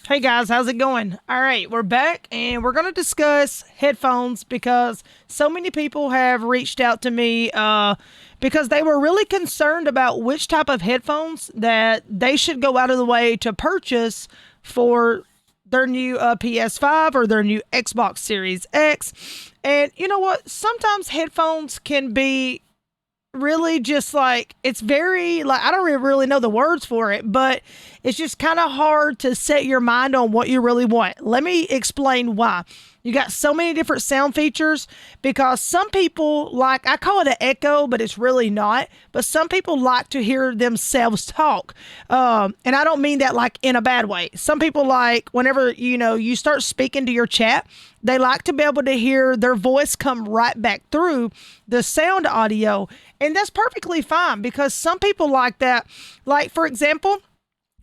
Hey guys, how's it going? All right, we're back and we're going to discuss headphones because so many people have reached out to me because they were really concerned about which type of headphones that they should go out of the way to purchase for their new PS5 or their new Xbox Series X. And you know what? Sometimes headphones can be really just like it's very like I don't really know the words for it, but it's just kind of hard to set your mind on what you really want. Let me explain why. You got so many different sound features because some people like, I call it an echo, but it's really not. But some people like to hear themselves talk. And I don't mean that like in a bad way. Some people like whenever, you start speaking to your chat, they like to be able to hear their voice come right back through the sound audio. And that's perfectly fine because some people like that. Like, for example,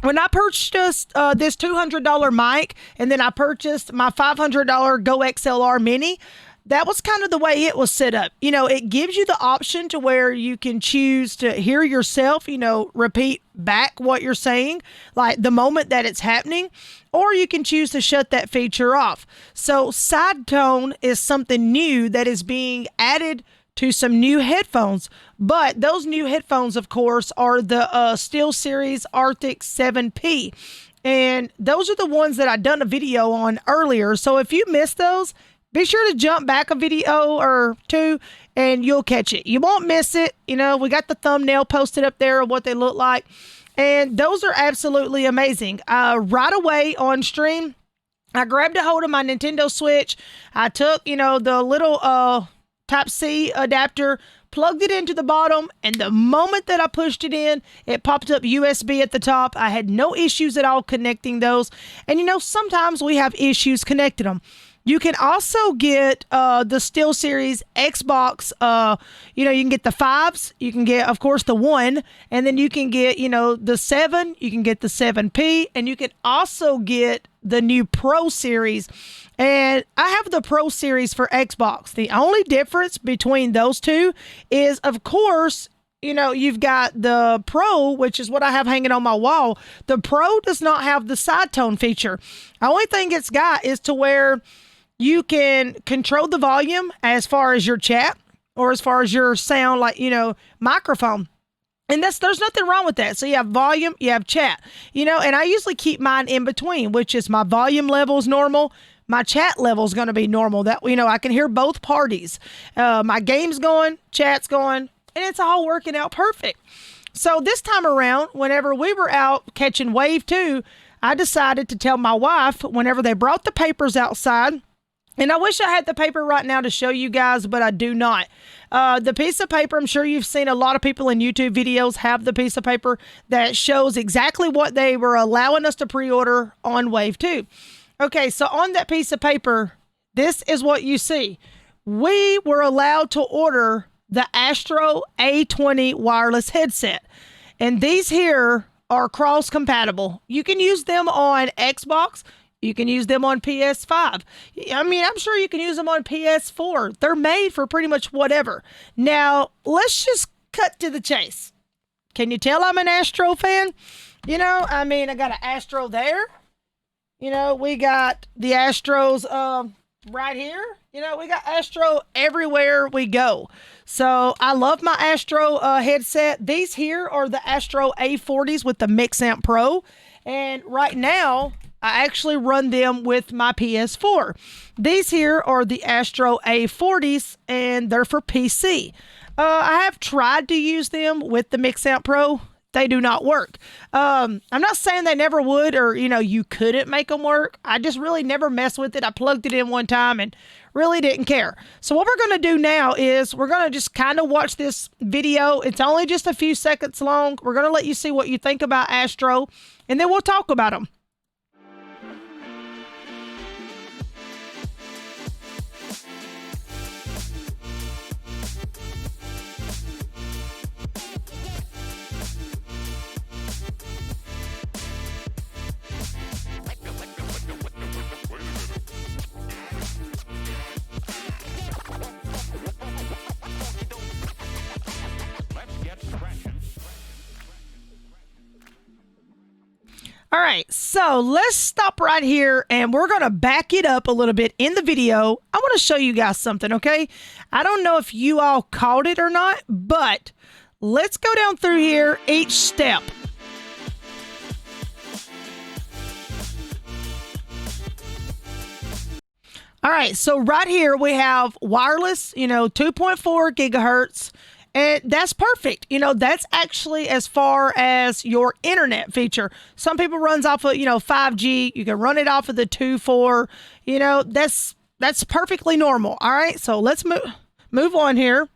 when I purchased this $200 mic and then I purchased my $500 Go XLR Mini, that was kind of the way it was set up. It gives you the option to where you can choose to hear yourself, repeat back what you're saying, like the moment that it's happening, or you can choose to shut that feature off. So side tone is something new that is being added to some new headphones. But those new headphones, of course, are the SteelSeries Arctic 7P. And those are the ones that I done a video on earlier. So if you missed those, be sure to jump back a video or two and you'll catch it. You won't miss it. We got the thumbnail posted up there of what they look like. And those are absolutely amazing. Right away on stream, I grabbed a hold of my Nintendo Switch. I took, the little Type-C adapter, plugged it into the bottom, and the moment that I pushed it in, it popped up USB at the top. I had no issues at all connecting those. And sometimes we have issues connecting them. You can also get the SteelSeries Xbox. You can get the 5s. You can get, of course, the 1. And then you can get, the 7. You can get the 7P. And you can also get the new Pro Series. And I have the Pro Series for Xbox. The only difference between those two is, of course, you've got the Pro, which is what I have hanging on my wall. The Pro does not have the side tone feature. The only thing it's got is to where you can control the volume as far as your chat or as far as your sound, like, microphone. And there's nothing wrong with that. So you have volume, you have chat, and I usually keep mine in between, which is my volume level is normal. My chat level is going to be normal. That, I can hear both parties. My game's going, chat's going, and it's all working out perfect. So this time around, whenever we were out catching Wave 2, I decided to tell my wife whenever they brought the papers outside, and I wish I had the paper right now to show you guys, but I do not. The piece of paper, I'm sure you've seen a lot of people in YouTube videos have the piece of paper that shows exactly what they were allowing us to pre-order on Wave 2. Okay, so on that piece of paper, this is what you see. We were allowed to order the Astro A20 wireless headset. And these here are cross-compatible. You can use them on Xbox. You can use them on PS5. I mean, I'm sure you can use them on PS4. They're made for pretty much whatever. Now, let's just cut to the chase. Can you tell I'm an Astro fan? I got an Astro there. We got the Astros right here. We got Astro everywhere we go. So I love my Astro headset. These here are the Astro A40s with the Mix Amp Pro. And right now, I actually run them with my PS4. These here are the Astro A40s, and they're for PC. I have tried to use them with the Mix Amp Pro. They do not work. I'm not saying they never would or, you couldn't make them work. I just really never messed with it. I plugged it in one time and really didn't care. So what we're going to do now is we're going to just kind of watch this video. It's only just a few seconds long. We're going to let you see what you think about Astro, and then we'll talk about them. All right, so let's stop right here and we're going to back it up a little bit in the video. I want to show you guys something, okay? I don't know if you all caught it or not, but let's go down through here each step. All right, so right here we have wireless, 2.4 gigahertz. And that's perfect. That's actually as far as your internet feature. Some people runs off of, 5G. You can run it off of the 2.4. That's perfectly normal. All right, so let's move on here.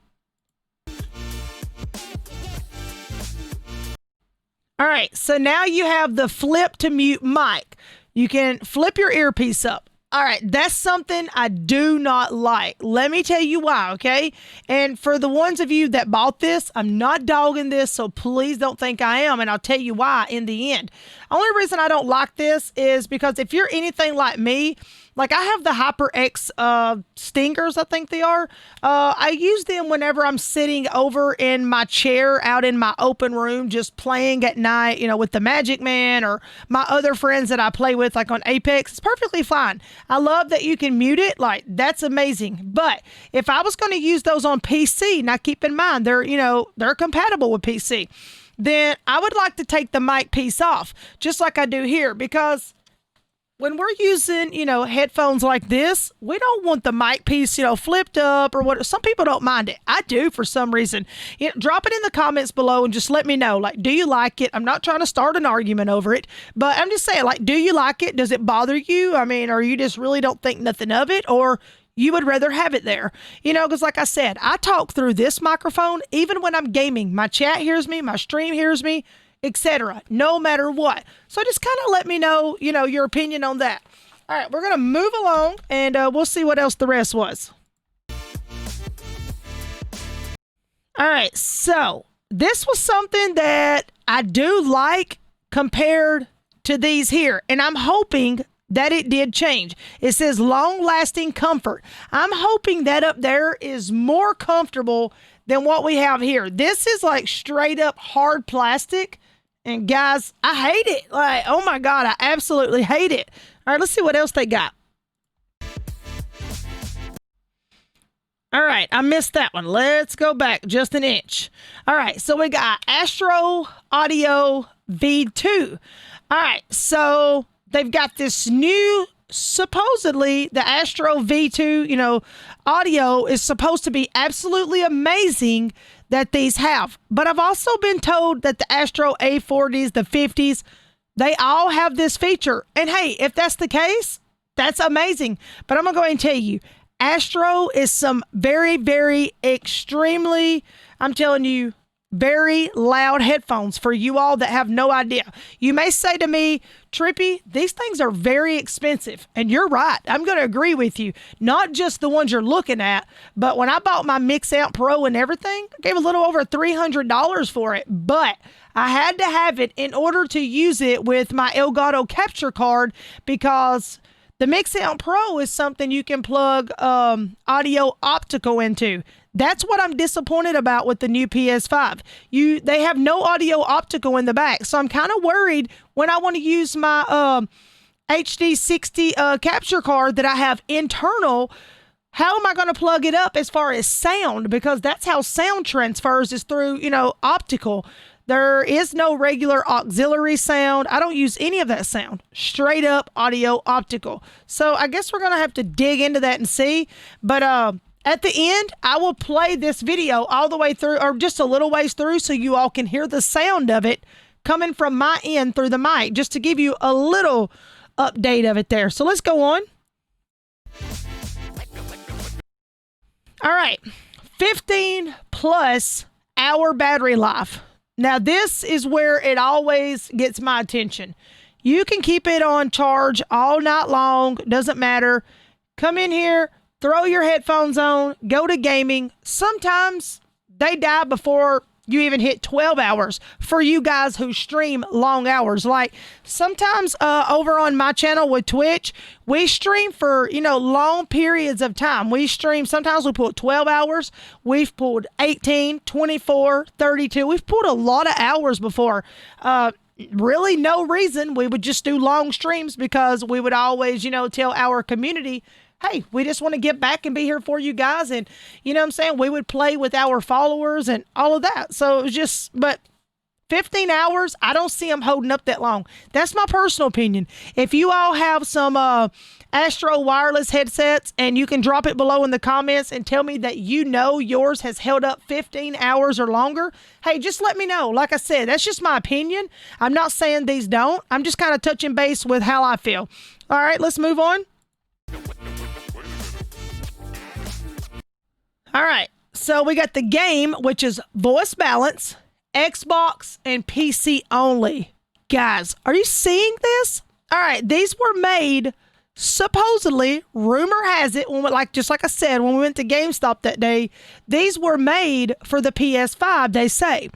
All right, so now you have the flip to mute mic. You can flip your earpiece up. All right, that's something I do not like. Let me tell you why, okay? And for the ones of you that bought this, I'm not dogging this, so please don't think I am, and I'll tell you why in the end. Only reason I don't like this is because if you're anything like me, like I have the HyperX Stingers, I think they are. I use them whenever I'm sitting over in my chair out in my open room just playing at night, with the Magic Man or my other friends that I play with like on Apex. It's perfectly fine. I love that you can mute it. Like, that's amazing. But if I was going to use those on PC, now keep in mind, they're compatible with PC, then I would like to take the mic piece off, just like I do here, because when we're using, headphones like this, we don't want the mic piece, flipped up or what. Some people don't mind it. I do for some reason. Drop it in the comments below and just let me know. Like, do you like it? I'm not trying to start an argument over it, but I'm just saying, like, do you like it? Does it bother you? I mean, or you just really don't think nothing of it, or you would rather have it there? Because like I said, I talk through this microphone even when I'm gaming. My chat hears me, my stream hears me, etc., no matter what. So just kind of let me know, your opinion on that. All right, we're going to move along and we'll see what else the rest was. All right, so this was something that I do like compared to these here, and I'm hoping that it did change. It says long-lasting comfort. I'm hoping that up there is more comfortable than what we have here. This is like straight up hard plastic. And guys, I hate it. Like, oh my God, I absolutely hate it. All right, let's see what else they got. All right, I missed that one. Let's go back just an inch. All right, so we got Astro Audio V2. All right, so they've got this new, supposedly the Astro V2, audio is supposed to be absolutely amazing that these have. But I've also been told that the Astro A40s, the 50s, they all have this feature. And hey, if that's the case, that's amazing. But I'm going to go ahead and tell you, Astro is some very, very extremely, I'm telling you, very loud headphones for you all that have no idea. You may say to me, Trippy, these things are very expensive. And you're right. I'm going to agree with you. Not just the ones you're looking at, but when I bought my Mix Amp Pro and everything, I gave a little over $300 for it. But I had to have it in order to use it with my Elgato capture card, because the Mix Amp Pro is something you can plug audio optical into. That's what I'm disappointed about with the new PS5. They have no audio optical in the back, so I'm kind of worried when I want to use my HD60 capture card that I have internal. How am I going to plug it up as far as sound? Because that's how sound transfers, is through, optical. There is no regular auxiliary sound. I don't use any of that sound. Straight up audio optical. So I guess we're going to have to dig into that and see. But at the end, I will play this video all the way through, or just a little ways through, so you all can hear the sound of it coming from my end through the mic, just to give you a little update of it there. So let's go on. All right, 15 plus hour battery life. Now this is where it always gets my attention. You can keep it on charge all night long, doesn't matter. Come in here, throw your headphones on, go to gaming. Sometimes they die before you even hit 12 hours for you guys who stream long hours. Like sometimes over on my channel with Twitch, we stream for, long periods of time. We stream, sometimes we pull 12 hours. We've pulled 18, 24, 32. We've pulled a lot of hours before. really no reason. We would just do long streams because we would always, tell our community, hey, we just want to get back and be here for you guys. And, you know what I'm saying? We would play with our followers and all of that. So it was just, but 15 hours, I don't see them holding up that long. That's my personal opinion. If you all have some Astro wireless headsets, and you can drop it below in the comments and tell me that yours has held up 15 hours or longer, hey, just let me know. Like I said, that's just my opinion. I'm not saying these don't. I'm just kind of touching base with how I feel. All right, let's move on. All right, so we got the game, which is voice balance, Xbox, and PC only. Guys, are you seeing this? All right, these were made, supposedly, rumor has it, just like I said, when we went to GameStop that day, these were made for the PS5, they say.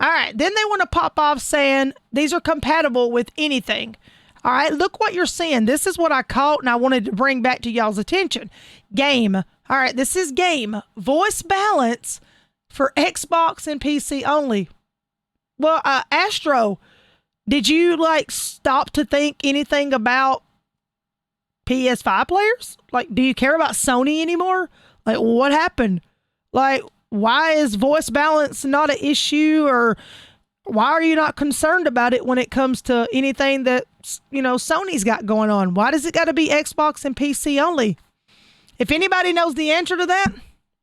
All right, then they want to pop off saying these are compatible with anything. All right, look what you're seeing. This is what I caught and I wanted to bring back to y'all's attention. Game. All right, this is game. Voice balance for Xbox and PC only. Well, Astro, did you stop to think anything about PS5 players? Do you care about Sony anymore? What happened? Why is voice balance not an issue, or why are you not concerned about it when it comes to anything that, Sony's got going on? Why does it got to be Xbox and PC only? If anybody knows the answer to that,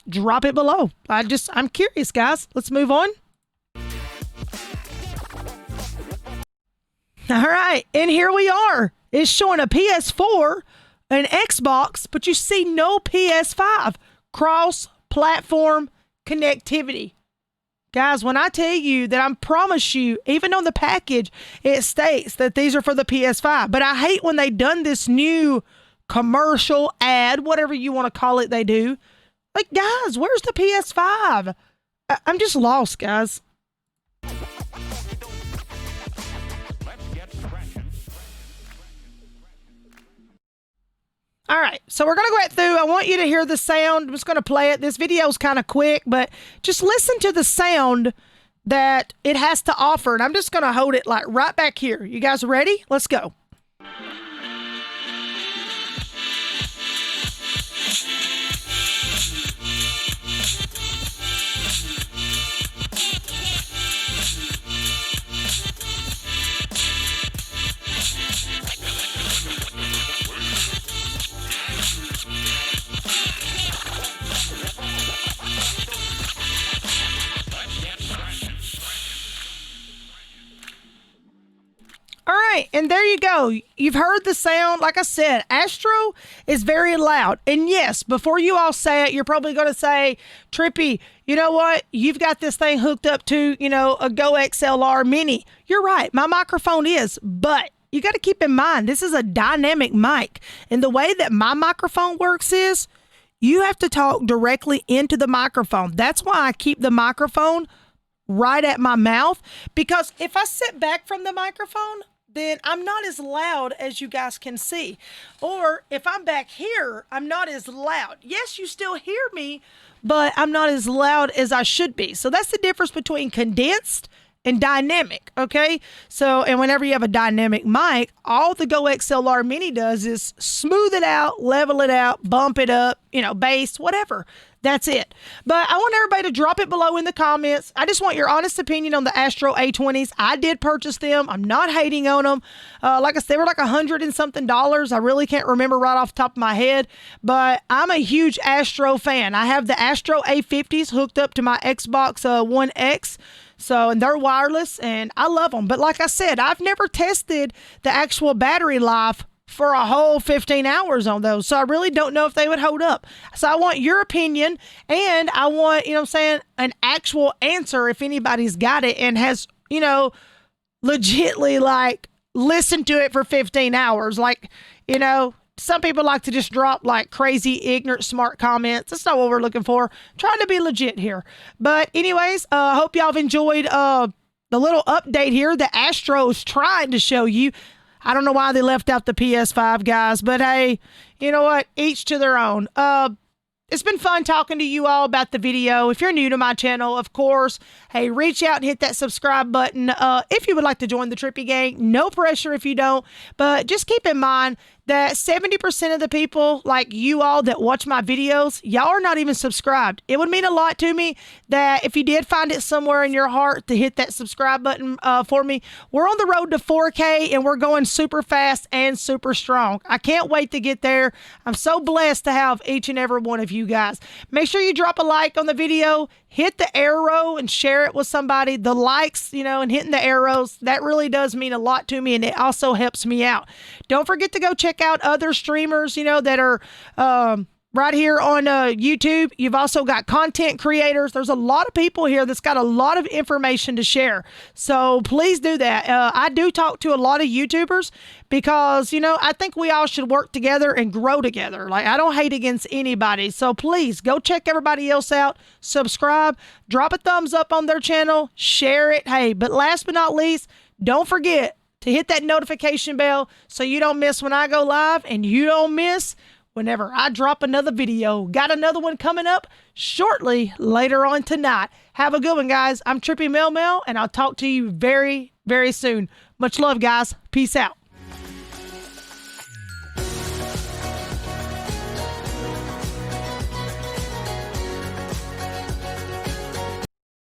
drop it below. I'm curious, guys. Let's move on. All right, and here we are. It's showing a PS4, an Xbox, but you see no PS5. Cross-platform connectivity. Guys, when I tell you that, I promise you, even on the package, it states that these are for the PS5. But I hate when they done this new commercial ad, whatever you want to call it, they do. Guys, where's the PS5? I'm just lost, guys. All right, so we're going to go through. I want you to hear the sound. I'm just going to play it. This video is kind of quick, but just listen to the sound that it has to offer. And I'm just going to hold it right back here. You guys ready? Let's go. All right, and there you go. You've heard the sound. Like I said, Astro is very loud. And yes, before you all say it, you're probably going to say, Trippy, you know what? You've got this thing hooked up to, a Go XLR Mini. You're right. My microphone is. But you got to keep in mind, this is a dynamic mic. And the way that my microphone works is you have to talk directly into the microphone. That's why I keep the microphone right at my mouth. Because if I sit back from the microphone, then I'm not as loud as you guys can see. Or if I'm back here, I'm not as loud. Yes, you still hear me, but I'm not as loud as I should be. So that's the difference between condensed and dynamic, okay? So, and whenever you have a dynamic mic, all the Go XLR Mini does is smooth it out, level it out, bump it up, bass, whatever. That's it. But I want everybody to drop it below in the comments. I just want your honest opinion on the Astro A20s. I did purchase them. I'm not hating on them. Like I said, they were $100 and something. I really can't remember right off the top of my head, but I'm a huge Astro fan. I have the Astro A50s hooked up to my Xbox One X. And they're wireless, and I love them. But like I said, I've never tested the actual battery life for a whole 15 hours on those. So I really don't know if they would hold up. So I want your opinion, and I want, an actual answer if anybody's got it and has, legitly listened to it for 15 hours. Some people like to just drop crazy, ignorant, smart comments. That's not what we're looking for. I'm trying to be legit here. But anyways, I hope y'all have enjoyed the little update here that Astros trying to show you. I don't know why they left out the PS5, guys, but hey, you know what? Each to their own. It's been fun talking to you all about the video. If you're new to my channel, of course, hey, reach out and hit that subscribe button if you would like to join the Trippy Gang. No pressure if you don't, but just keep in mind that 70% of the people like you all that watch my videos, y'all are not even subscribed. It would mean a lot to me that if you did find it somewhere in your heart to hit that subscribe button for me. We're on the road to 4K and we're going super fast and super strong. I can't wait to get there. I'm so blessed to have each and every one of you guys. Make sure you drop a like on the video, hit the arrow and share it with somebody. The likes, and hitting the arrows, that really does mean a lot to me, and it also helps me out. Don't forget to go check out other streamers, that are right here on YouTube. You've also got content creators. There's a lot of people here that's got a lot of information to share. So please do that. I do talk to a lot of YouTubers because, I think we all should work together and grow together. Like, I don't hate against anybody. So please go check everybody else out. Subscribe, drop a thumbs up on their channel, share it. Hey, but last but not least, don't forget to hit that notification bell so you don't miss when I go live and you don't miss whenever I drop another video. Got another one coming up shortly later on tonight. Have a good one, guys. I'm Trippy Mel, and I'll talk to you very, very soon. Much love, guys. Peace out.